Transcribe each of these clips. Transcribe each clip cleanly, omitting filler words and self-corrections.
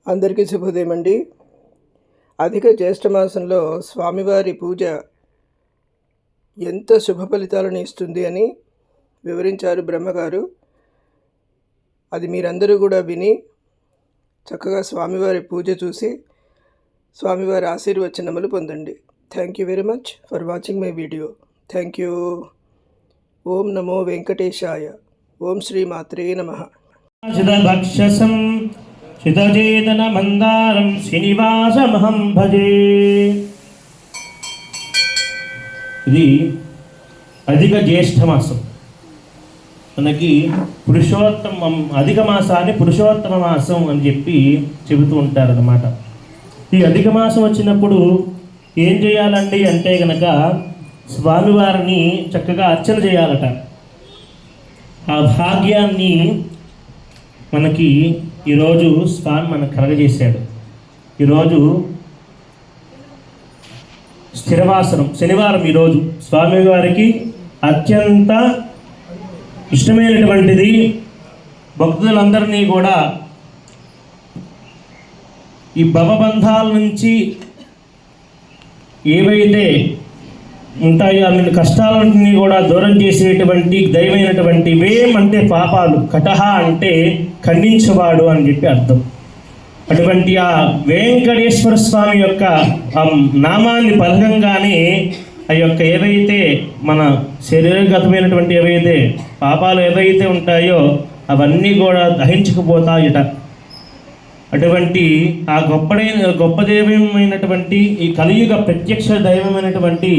అందరికీ శుభోదయం అండి. అధిక జ్యేష్ఠ మాసంలో స్వామివారి పూజ ఎంత శుభ ఫలితాలను ఇస్తుంది అని వివరించారు బ్రహ్మగారు. అది మీరందరూ కూడా విని చక్కగా స్వామివారి పూజ చూసి స్వామివారి ఆశీర్వచనములు పొందండి. Thank you very much for watching my video. Thank you. ఓం నమో వెంకటేశాయ. ఓం శ్రీ మాత్రే నమః. శితచేతన మందారం శ్రీనివాసమహం భజే. ఇది అధిక జ్యేష్ఠ మాసం. మనకి పురుషోత్తమం అధిక మాసాన్ని పురుషోత్తమ మాసం అని చెప్పి చెబుతూ ఉంటారన్నమాట. ఈ అధిక మాసం వచ్చినప్పుడు ఏం చేయాలండి అంటే కనుక స్వామివారిని చక్కగా అర్చన చేయాలట. ఆ భాగ్యాన్ని మనకి ఈరోజు స్వామి మనకు కలగజేశాడు. ఈరోజు స్థిరవాసనం శనివారం. ఈరోజు స్వామివారికి అత్యంత ఇష్టమైనటువంటిది. భక్తులందరినీ కూడా ఈ భవబంధాల నుంచి ఏవైతే ఉంటాయో అన్ని కష్టాలన్నింటినీ కూడా దూరం చేసేటువంటి దైవమైనటువంటి వేం అంటే పాపాలు, కటహ అంటే ఖండించేవాడు అని చెప్పి అర్థం. అటువంటి ఆ వెంకటేశ్వర స్వామి యొక్క ఆ నామాన్ని పలకంగానే ఆ యొక్క ఏవైతే మన శరీరగతమైనటువంటి ఏవైతే పాపాలు ఏవైతే ఉంటాయో అవన్నీ కూడా దహించుకుపోతాయట. అటువంటి ఆ గొప్ప దైవమైనటువంటి ఈ కలియుగ ప్రత్యక్ష దైవమైనటువంటి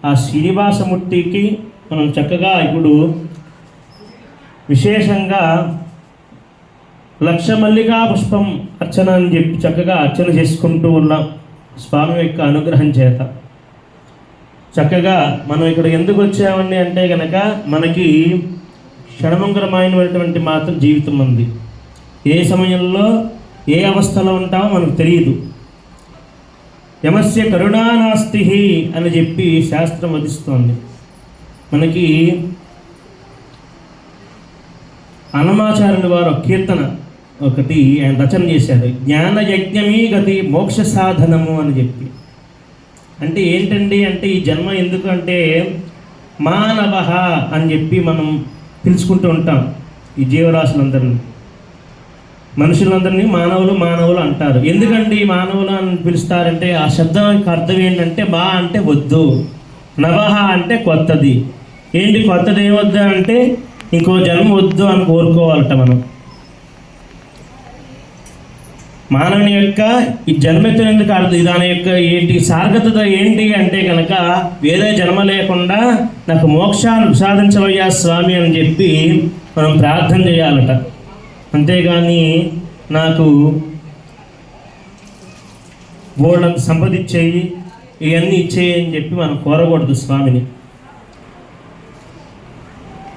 ఆ శ్రీనివాసమూర్తికి మనం చక్కగా ఇప్పుడు విశేషంగా లక్ష మల్లికా పుష్పం అర్చన అని చెప్పి చక్కగా అర్చన చేసుకుంటూ ఉన్నాం స్వామి యొక్క అనుగ్రహం చేత. చక్కగా మనం ఇక్కడ ఎందుకు వచ్చామని అంటే కనుక మనకి క్షణమంగళమైనటువంటి మాత్రం జీవితం ఉంది. ఏ సమయంలో ఏ అవస్థలో ఉంటామో మనకు తెలియదు. యమస్య కరుణానాస్తి అని చెప్పి శాస్త్రం వధిస్తోంది. మనకి అన్నమాచార్యుని వారు కీర్తన ఒకటి ఆయన రచన చేశారు. జ్ఞానయజ్ఞమీ గతి మోక్ష సాధనము అని చెప్పి. అంటే ఏంటండి అంటే ఈ జన్మ ఎందుకు అంటే మానవ అని చెప్పి మనం పిలుచుకుంటూ ఉంటాం. ఈ జీవరాశులందరినీ మనుషులందరినీ మానవులు అంటారు. ఎందుకంటే మానవులు అని పిలుస్తారంటే ఆ శబ్దానికి అర్థం ఏంటంటే మా అంటే వద్దు, నవహ అంటే కొత్తది. ఏంటి కొత్తది ఏమొద్దు అంటే ఇంకో జన్మ వద్దు అని కోరుకోవాలట మనం. మానవుని యొక్క ఈ జన్మెత్తినందుకు అర్థం దాని యొక్క ఏంటి సార్థకత ఏంటి అంటే కనుక వేరే జన్మ లేకుండా నాకు మోక్షాన్ని ప్రసాదించవయ్యా స్వామి అని చెప్పి మనం ప్రార్థన చేయాలట. అంతేగాని నాకు బోల్డంత సంపద ఇచ్చేయి ఇవన్నీ ఇచ్చేయి అని చెప్పి మనం కోరకూడదు స్వామిని.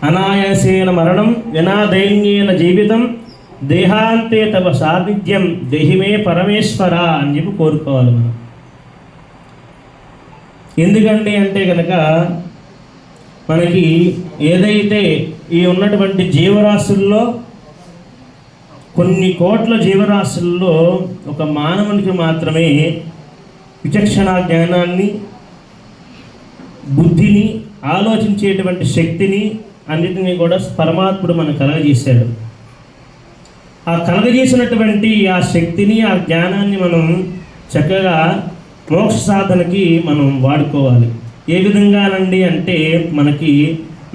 అనాయాసేన మరణం వినాదైన్యేన జీవితం దేహాంతే తవ సాధిధ్యం దేహిమే పరమేశ్వర అని చెప్పి కోరుకోవాలి మనం. ఎందుకండి అంటే కనుక మనకి ఏదైతే ఈ ఉన్నటువంటి జీవరాశుల్లో కొన్ని కోట్ల జీవరాశుల్లో ఒక మానవునికి మాత్రమే విచక్షణ జ్ఞానాన్ని, బుద్ధిని, ఆలోచించేటువంటి శక్తిని అన్నిటినీ కూడా పరమాత్ముడు మనకు కలగజేశాడు. ఆ కలగజేసినటువంటి ఆ శక్తిని, ఆ జ్ఞానాన్ని మనం చక్కగా మోక్ష సాధనకి మనం వాడుకోవాలి. ఏ విధంగానండి అంటే మనకి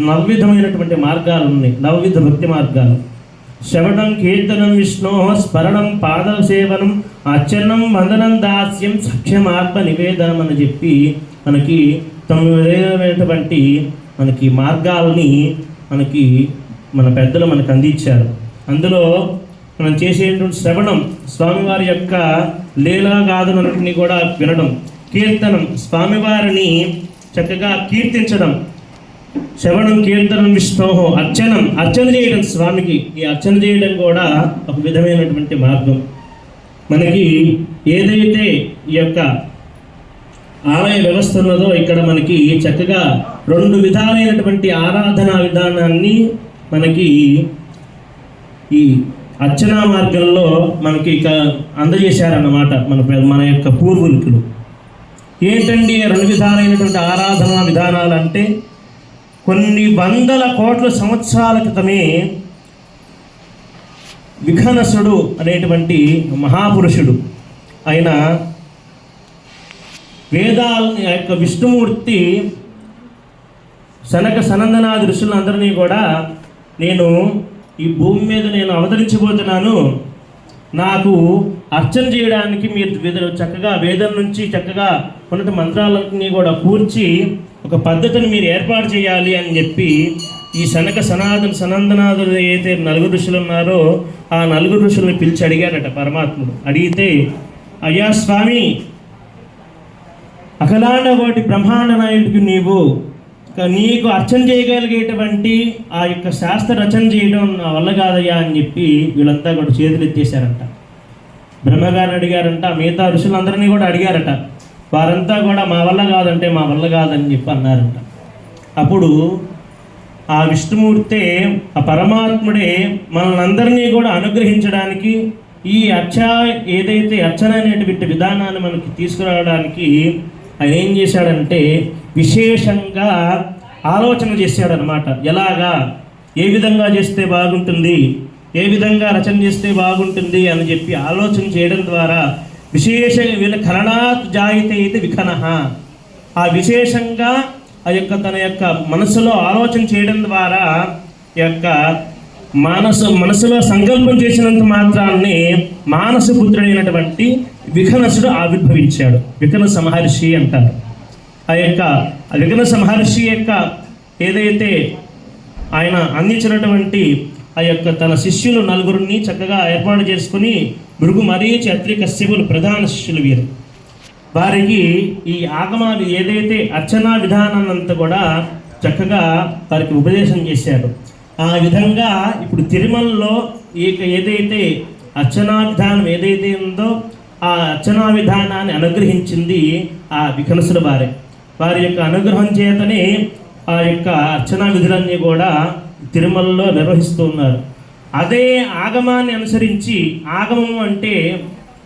నవవిధమైనటువంటి మార్గాలు ఉన్నాయి. నవవిధ భక్తి మార్గాలు. శ్రవణం కీర్తనం విష్ణో స్మరణం పాద సేవనం అర్చనం వందనం దాస్యం సఖ్యం ఆత్మ నివేదనం అని చెప్పి మనకి 9 మనకి మార్గాలని మనకి మన పెద్దలు మనకు అందించారు. అందులో మనం చేసేటువంటి శ్రవణం స్వామివారి యొక్క లీలాగాథలన్నింటినీ కూడా వినడం, కీర్తనం స్వామివారిని చక్కగా కీర్తించడం, శ్రవణం కీర్తనం విష్ణో అర్చన చేయడం స్వామికి. ఈ అర్చన చేయడం కూడా ఒక విధమైనటువంటి మార్గం. మనకి ఏదైతే ఈ యొక్క ఆలయ వ్యవస్థ ఉన్నదో ఇక్కడ మనకి చక్కగా 2 విధాలైనటువంటి ఆరాధనా విధానాన్ని మనకి ఈ అర్చనా మార్గంలో మనకి ఇక అందజేశారన్నమాట మన యొక్క పూర్వీకులు. ఏంటండి 2 విధాలైనటువంటి ఆరాధనా విధానాలు అంటే, కొన్ని వందల కోట్ల సంవత్సరాల క్రితమే విఘనసుడు అనేటువంటి మహాపురుషుడు ఆయన వేదాలని యొక్క విష్ణుమూర్తి సనక సనందనాది ఋషులందరినీ కూడా, నేను ఈ భూమి మీద నేను అవతరించబోతున్నాను, నాకు అర్చన చేయడానికి మీరు చక్కగా వేదం నుంచి చక్కగా ఉన్నటువంటి మంత్రాలన్నీ కూడా కూర్చి ఒక పద్ధతిని మీరు ఏర్పాటు చేయాలి అని చెప్పి ఈ సనక సనందనాథులు ఏదైతే 4 ఋషులు ఉన్నారో ఆ 4 ఋషుల్ని పిలిచి అడిగారట పరమాత్ముడు. అడిగితే, అయ్యా స్వామి, అఖలాండ కోటి బ్రహ్మాండ నాయుడికి నీకు అర్చన చేయగలిగేటువంటి ఆ యొక్క శాస్త్ర రచన చేయడం నా వల్ల కాదయ్యా అని చెప్పి వీళ్ళంతా కూడా చేతులు ఎత్తేసారంట. బ్రహ్మగారిని అడిగారంట, మిగతా ఋషులందరినీ కూడా అడిగారట. వారంతా కూడా మా వల్ల కాదంటే మా వల్ల కాదని చెప్పి అన్నారంట. అప్పుడు ఆ విష్ణుమూర్తే, ఆ పరమాత్ముడే మనల్ని అందరినీ కూడా అనుగ్రహించడానికి ఈ ఏదైతే అర్చన అనేటువంటి విధానాన్ని మనకి తీసుకురావడానికి ఆయన ఏం చేశాడంటే విశేషంగా ఆలోచన చేశాడనమాట. ఎలాగా, ఏ విధంగా చేస్తే బాగుంటుంది, ఏ విధంగా రచన చేస్తే బాగుంటుంది అని చెప్పి ఆలోచన చేయడం ద్వారా వీళ్ళ ఖలనాత్ జాయితే ఇది విఖనః, ఆ విశేషంగా ఆ యొక్క తన యొక్క మనసులో ఆలోచన చేయడం ద్వారా యొక్క మనసులో సంకల్పం చేసినంత మాత్రాన్ని మానసపుత్రుడైనటువంటి విఘనసుడు ఆవిర్భవించాడు. విఘనస మహర్షి అంటారు. ఆ విఘనస మహర్షి యొక్క ఏదైతే ఆయన అందించినటువంటి ఆ యొక్క తన శిష్యులు 4 చక్కగా ఏర్పాటు చేసుకుని, భృగు, మరీచి, అత్రి, కశ్యపులు ప్రధాన శిష్యులు వీరు. వారికి ఈ ఆగమాలు ఏదైతే అర్చనా విధానాన్నంతా కూడా చక్కగా వారికి ఉపదేశం చేశాడు. ఆ విధంగా ఇప్పుడు తిరుమలలో ఏదైతే అర్చనా విధానం ఏదైతే ఉందో ఆ అర్చనా విధానాన్ని అనుగ్రహించింది ఆ విఘనసుల వారి యొక్క అనుగ్రహం చేతనే ఆ యొక్క అర్చనా విధులన్నీ కూడా తిరుమలలో నిర్వహిస్తూ ఉన్నారు. అదే ఆగమాన్ని అనుసరించి, ఆగమము అంటే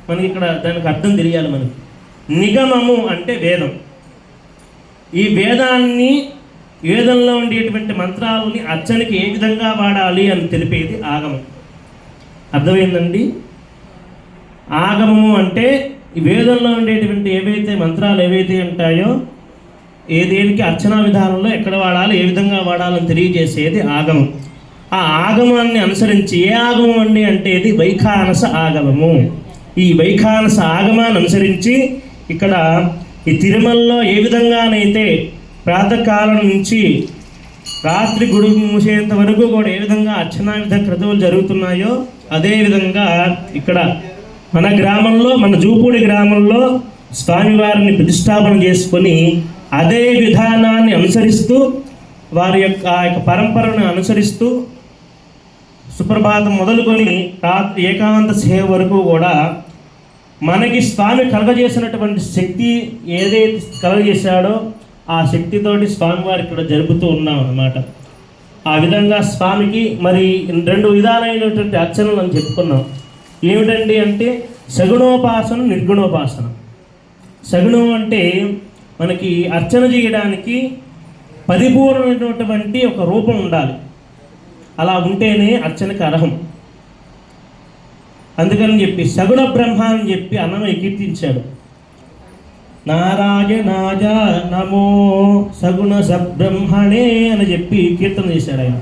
మనకి ఇక్కడ దానికి అర్థం తెలియాలి మనకి. నిగమము అంటే వేదం. ఈ వేదంలో ఉండేటువంటి మంత్రాలని అర్చనకి ఏ విధంగా వాడాలి అని తెలిపేది ఆగమం. అర్థమైందండి? ఆగమము అంటే ఈ వేదంలో ఉండేటువంటి ఏవైతే మంత్రాలు ఏవైతే ఉంటాయో దేనికి అర్చనా విధానంలో ఎక్కడ వాడాలి, ఏ విధంగా వాడాలని తెలియజేసేది ఆగమం. ఆ ఆగమాన్ని అనుసరించి, ఏ ఆగమం అండి అంటే ఇది వైఖానస ఆగమము. ఈ వైఖానస ఆగమాన్ని అనుసరించి ఇక్కడ ఈ తిరుమలలో ఏ విధంగానైతే ప్రాతకాలం నుంచి రాత్రి గుడి మూసేంత వరకు కూడా ఏ విధంగా అర్చనా విధ క్రతువులు జరుగుతున్నాయో అదేవిధంగా ఇక్కడ మన గ్రామంలో, మన జూపూడి గ్రామంలో స్వామివారిని ప్రతిష్టాపన చేసుకొని అదే విధానాన్ని అనుసరిస్తూ వారి యొక్క ఆ యొక్క పరంపరను అనుసరిస్తూ సుప్రభాతం మొదలుకొని రాత్రి ఏకాంత సేవ వరకు కూడా మనకి స్వామి కలగజేసినటువంటి శక్తి ఏదైతే కలగజేశాడో ఆ శక్తితోటి స్వామివారి ఇక్కడ జరుపుతూ ఉన్నాం అన్నమాట. ఆ విధంగా స్వామికి మరి 2 విధాలైనటువంటి అర్చనలు అని చెప్పుకున్నాం. ఏమిటండి అంటే సగుణోపాసన, నిర్గుణోపాసన. సగుణం అంటే మనకి అర్చన చేయడానికి పరిపూర్ణమైనటువంటి ఒక రూపం ఉండాలి. అలా ఉంటేనే అర్చనకు అర్హం. అందుకని చెప్పి సగుణ బ్రహ్మ అని చెప్పి అన్నమయ్య కీర్తించాడు. నారాయణాయ నమో సగుణ సబ్రహ్మణే అని చెప్పి కీర్తన చేశాడు ఆయన.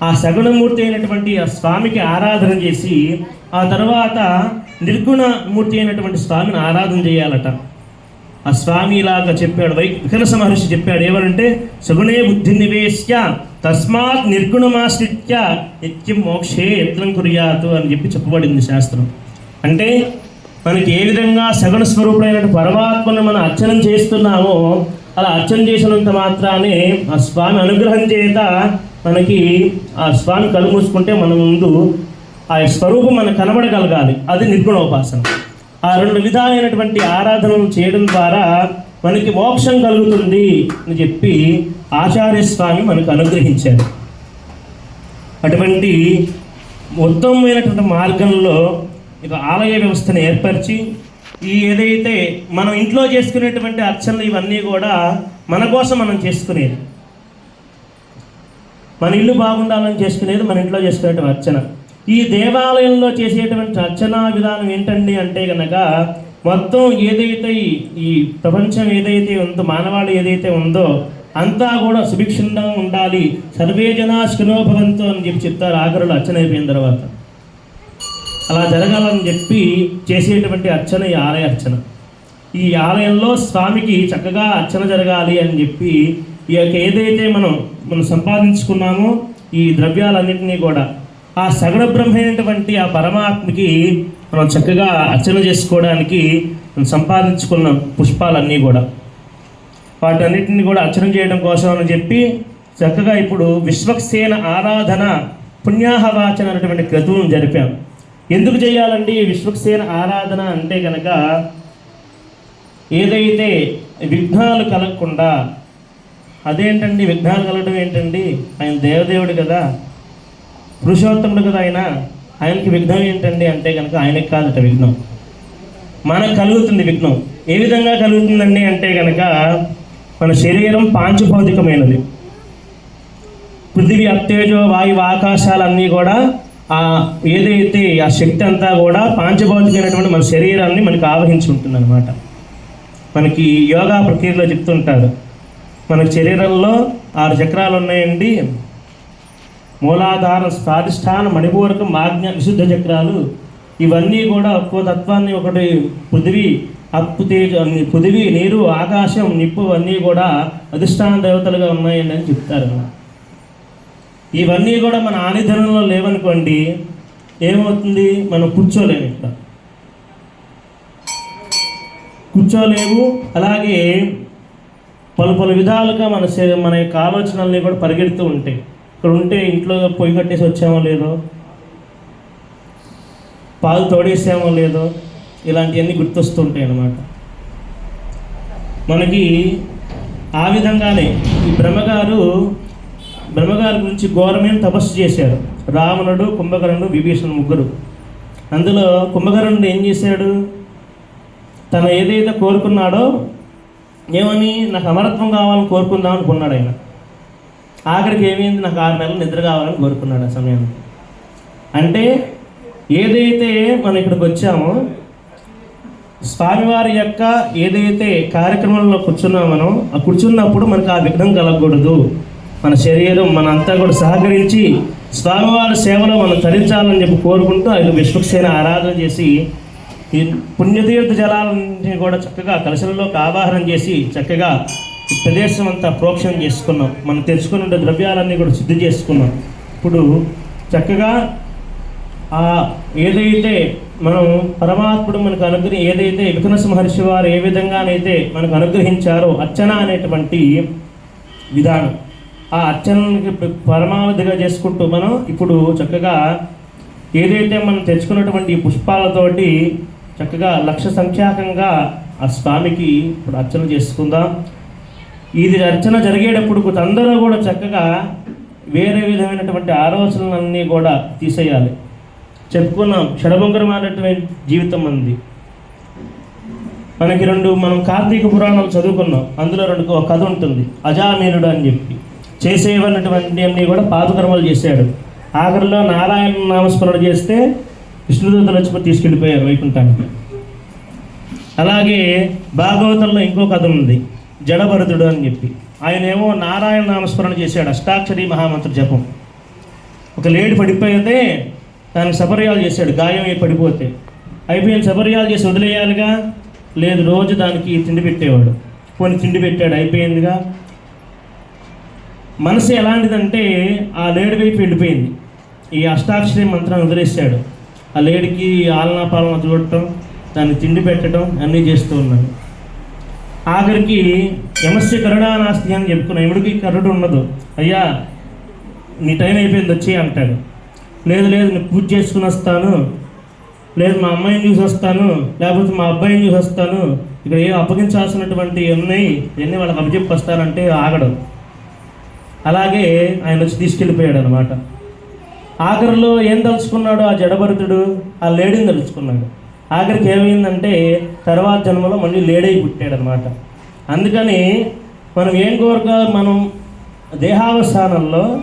ఆ సగుణమూర్తి అయినటువంటి ఆ స్వామికి ఆరాధన చేసి ఆ తర్వాత నిర్గుణమూర్తి అయినటువంటి స్వామిని ఆరాధన చేయాలట. ఆ స్వామి ఇలాగా చెప్పాడు. విఘనస మహర్షి చెప్పాడు. ఏమనంటే సగుణే బుద్ధి నివేశ్య తస్మాత్ నిర్గుణమాశ్రిత్య నిత్యం మోక్షే యత్నం కుర్యాతు అని చెప్పి చెప్పబడింది శాస్త్రం. అంటే మనకి ఏ విధంగా సగుణ స్వరూపుడైన పరమాత్మను మనం అర్చన చేస్తున్నామో అలా అర్చన చేసినంత మాత్రానే ఆ స్వామి అనుగ్రహం చేత మనకి ఆ స్వామి కళ్ళు మూసుకుంటే మన ముందు ఆ స్వరూపం మనకు కనబడగలగాలి. అది నిర్గుణోపాసన. ఆ 2 విధాలైనటువంటి ఆరాధనలు చేయడం ద్వారా మనకి మోక్షం కలుగుతుంది అని చెప్పి ఆచార్య స్వామి మనకు అనుగ్రహించారు. అటువంటి ఉత్తమమైనటువంటి మార్గంలో ఇక ఆలయ వ్యవస్థను ఏర్పరిచి ఈ ఏదైతే మనం ఇంట్లో చేసుకునేటువంటి అర్చనలు ఇవన్నీ కూడా మన కోసం మనం చేసుకునేది, మన ఇల్లు బాగుండాలని చేసుకునేది మన ఇంట్లో చేసుకునేటువంటి అర్చన. ఈ దేవాలయంలో చేసేటువంటి అర్చనా విధానం ఏంటండి అంటే కనుక మొత్తం ఏదైతే ఈ ప్రపంచం ఏదైతే ఉందో, మానవాళి ఏదైతే ఉందో అంతా కూడా సుభిక్షంగా ఉండాలి, సర్వే జనా సుఖినో భవంతు అని చెప్పి చెప్తారు ఆఖరులు అర్చన అయిపోయిన తర్వాత. అలా జరగాలని చెప్పి చేసేటువంటి అర్చన ఈ ఆలయ అర్చన. ఈ ఆలయంలో స్వామికి చక్కగా అర్చన జరగాలి అని చెప్పి ఈ యొక్క ఏదైతే మనం సంపాదించుకున్నామో ఈ ద్రవ్యాలన్నింటినీ కూడా ఆ సగడ బ్రహ్మైనటువంటి ఆ పరమాత్మకి మనం చక్కగా అర్చన చేసుకోవడానికి మనం సంపాదించుకున్న పుష్పాలన్నీ కూడా వాటన్నిటిని కూడా అర్చన చేయడం కోసం అని చెప్పి చక్కగా ఇప్పుడు విశ్వక్సేన ఆరాధన పుణ్యాహవాచన అనేటువంటి క్రతువును జరిపాం. ఎందుకు చేయాలండి విశ్వక్సేన ఆరాధన అంటే కనుక ఏదైతే విఘ్నాలు కలగకుండా, అదేంటండి విఘ్నాలు కలగడం ఏంటండి, ఆయన దేవదేవుడు కదా, పురుషోత్తముడు కదా, ఆయనకి విఘ్నం ఏంటండి అంటే కనుక ఆయనకి కాదట విఘ్నం, మనకు కలుగుతుంది విఘ్నం. ఏ విధంగా కలుగుతుందండి అంటే కనుక మన శరీరం పాంచభౌతికమైనది, పృథివీ అప్తేజో వాయువు ఆకాశాలన్నీ కూడా ఏదైతే ఆ శక్తి అంతా కూడా పాంచభౌతికమైనటువంటి మన శరీరాన్ని మనకి ఆవహించి ఉంటుంది అనమాట. మనకి యోగా ప్రక్రియలో చెప్తుంటారు మనకి శరీరంలో 6 చక్రాలు ఉన్నాయండి, మూలాధార స్వాధిష్టాన మణిపూరకం ఆజ్ఞ విశుద్ధ చక్రాలు. ఇవన్నీ కూడా ఒక్కో తత్వాన్ని ఒకటి పృథివీ నీరు ఆకాశం నిప్పు అన్నీ కూడా అధిష్టాన దేవతలుగా ఉన్నాయండి అని చెప్తారు. ఇవన్నీ కూడా మన ఆనిధనంలో లేవనుకోండి ఏమవుతుంది, మనం కూర్చోలేము, ఇక్కడ కూర్చోలేము. అలాగే పలు విధాలుగా మన యొక్క ఆలోచనల్ని కూడా పరిగెడుతూ ఉంటాయి. ఇక్కడ ఉంటే ఇంట్లో పొయ్యి కట్టేసి వచ్చామో లేదో, పాలు తోడేసామో లేదో, ఇలాంటివన్నీ గుర్తొస్తూ ఉంటాయి అన్నమాట మనకి. ఆ విధంగానే ఈ బ్రహ్మగారి గురించి ఘోరమైన తపస్సు చేశారు. రావణుడు, కుంభకర్ణుడు, విభీషణుడు ముగ్గురు. అందులో కుంభకర్ణుడు ఏం చేశాడు, తను ఏదైతే కోరుకున్నాడో ఏమని, నాకు అమరత్వం కావాలని కోరుకుందాం అనుకున్నాడు ఆయన. ఆఖరికి ఏమైంది, నాకు 6 నెలలు నిద్ర కావాలని కోరుకున్నాడు ఆ సమయంలో. అంటే ఏదైతే మనం ఇక్కడికి వచ్చామో స్వామివారి యొక్క ఏదైతే కార్యక్రమంలో కూర్చున్నామనో ఆ కూర్చున్నప్పుడు మనకు ఆ విఘ్నం కలగకూడదు, మన శరీరం మనంతా కూడా సహకరించి స్వామివారి సేవలో మనం తరించాలని చెప్పి కోరుకుంటూ ఆయన విశ్వక్సేన ఆరాధన చేసి ఈ పుణ్యతీర్థ జలాలని కూడా చక్కగా కలశంలోకి ఆవాహనం చేసి చక్కగా ఈ ప్రదేశం అంతా ప్రోక్షణం చేసుకున్నాం. మనం తెచ్చుకున్న ద్రవ్యాలన్నీ కూడా శుద్ధి చేసుకున్నాం. ఇప్పుడు చక్కగా ఏదైతే మనం పరమాత్ముడు మనకు ఏదైతే వికనస మహర్షి వారు ఏ విధంగానైతే మనకు అనుగ్రహించారో అర్చన అనేటువంటి విధానం, ఆ అర్చనకి పరమావధిగా చేసుకుంటూ మనం ఇప్పుడు చక్కగా ఏదైతే మనం తెచ్చుకున్నటువంటి పుష్పాలతోటి చక్కగా 1,00,000 సంఖ్యాకంగా ఆ స్వామికి ఇప్పుడు అర్చన చేసుకుందాం. ఇది అర్చన జరిగేటప్పుడు అందరూ కూడా చక్కగా వేరే విధమైనటువంటి ఆలోచనలన్నీ కూడా తీసేయాలి. చెప్పుకున్నాం షడభంకరమైనటువంటి జీవితం ఉంది మనకి. మనం కార్తీక పురాణాలు చదువుకున్నాం, అందులో ఒక కథ ఉంటుంది, అజామీనుడు అని చెప్పి. చేసేవన్నటువంటి అన్నీ కూడా పాపకర్మలు చేశాడు. ఆఖరిలో నారాయణ నామస్మరణ చేస్తే విష్ణుదూతలు వచ్చి తీసుకెళ్ళిపోయారు వైకుంఠానికి. అలాగే భాగవతంలో ఇంకో కథ ఉంది, జడభరతుడు అని చెప్పి. ఆయనేమో నారాయణ నామస్మరణ చేశాడు, అష్టాక్షరి మహామంత్ర జపం. ఒక లేడి పడిపోతే దానికి సపర్యాలు చేశాడు, గాయం పడిపోతే. అయిపోయిన సపర్యాలు చేసి వదిలేయాలిగా, లేదు రోజు దానికి తిండి పెట్టేవాడు. పోనీ తిండి పెట్టాడు, అయిపోయిందిగా. మనసు ఎలాంటిదంటే ఆ లేడి వైపు వెళ్ళిపోయింది. ఈ అష్టాక్షరి మంత్రాన్ని వదిలేశాడు. ఆ లేడికి ఆలనా పాలన చూడటం, దాన్ని తిండి పెట్టడం అన్నీ చేస్తూ ఉన్నాడు. ఆఖరికి యమస్య కరుణానాస్తి అని చెప్పుకున్నా, ఎముడికి కరుడు ఉండదు. అయ్యా నీ టైం అయిపోయింది వచ్చి అంటాడు. లేదు నేను పూజ చేసుకుని వస్తాను, లేదు మా అమ్మాయిని చూసి వస్తాను, లేకపోతే మా అబ్బాయిని చూసి వస్తాను, ఇక్కడ ఏం అప్పగించాల్సినటువంటి ఉన్నాయి ఇవన్నీ వాళ్ళకి అప్పచెప్పి వస్తానంటే ఆగడం. అలాగే ఆయన వచ్చి తీసుకెళ్ళిపోయాడు అనమాట. ఆఖరిలో ఏం తలుచుకున్నాడు ఆ జడభరతుడు? ఆ లేడీని తలుచుకున్నాడు. ఆఖరికి ఏమైందంటే తర్వాత జన్మలో మళ్ళీ లేడై పుట్టాడు అనమాట. అందుకని మనం ఏం కోరుకోవాలి? మనం దేహావసానంలో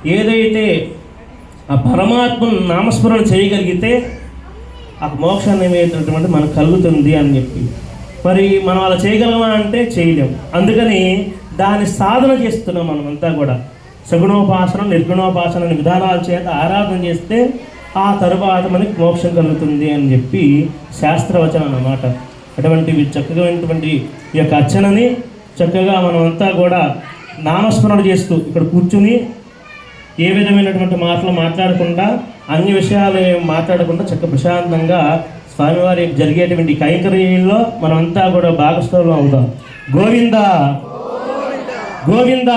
ఏదైతే ఆ పరమాత్మను నామస్మరణ చేయగలిగితే ఆ మోక్షాన్ని ఏమైనటువంటి మనకు కలుగుతుంది అని చెప్పి. మరి మనం అలా చేయగలమా అంటే చేయలేం. అందుకని దాన్ని సాధన చేస్తున్నాం మనమంతా కూడా. సగుణోపాసన, నిర్గుణోపాసన అనే విధానాల చేత ఆరాధన చేస్తే ఆ తరువాత మనకి మోక్షం కలుగుతుంది అని చెప్పి శాస్త్రవచనం అన్నమాట. అటువంటివి చక్కగాటువంటి ఈ యొక్క అర్చనని చక్కగా మనమంతా కూడా నామస్మరణ చేస్తూ ఇక్కడ కూర్చుని ఏ విధమైనటువంటి మాటలు మాట్లాడకుండా, అన్ని విషయాలు మాట్లాడకుండా చక్కగా ప్రశాంతంగా స్వామివారి జరిగేటువంటి కైంకర్యంలో మనమంతా కూడా భాగస్వాములు అవుదాం. గోవింద గోవింద.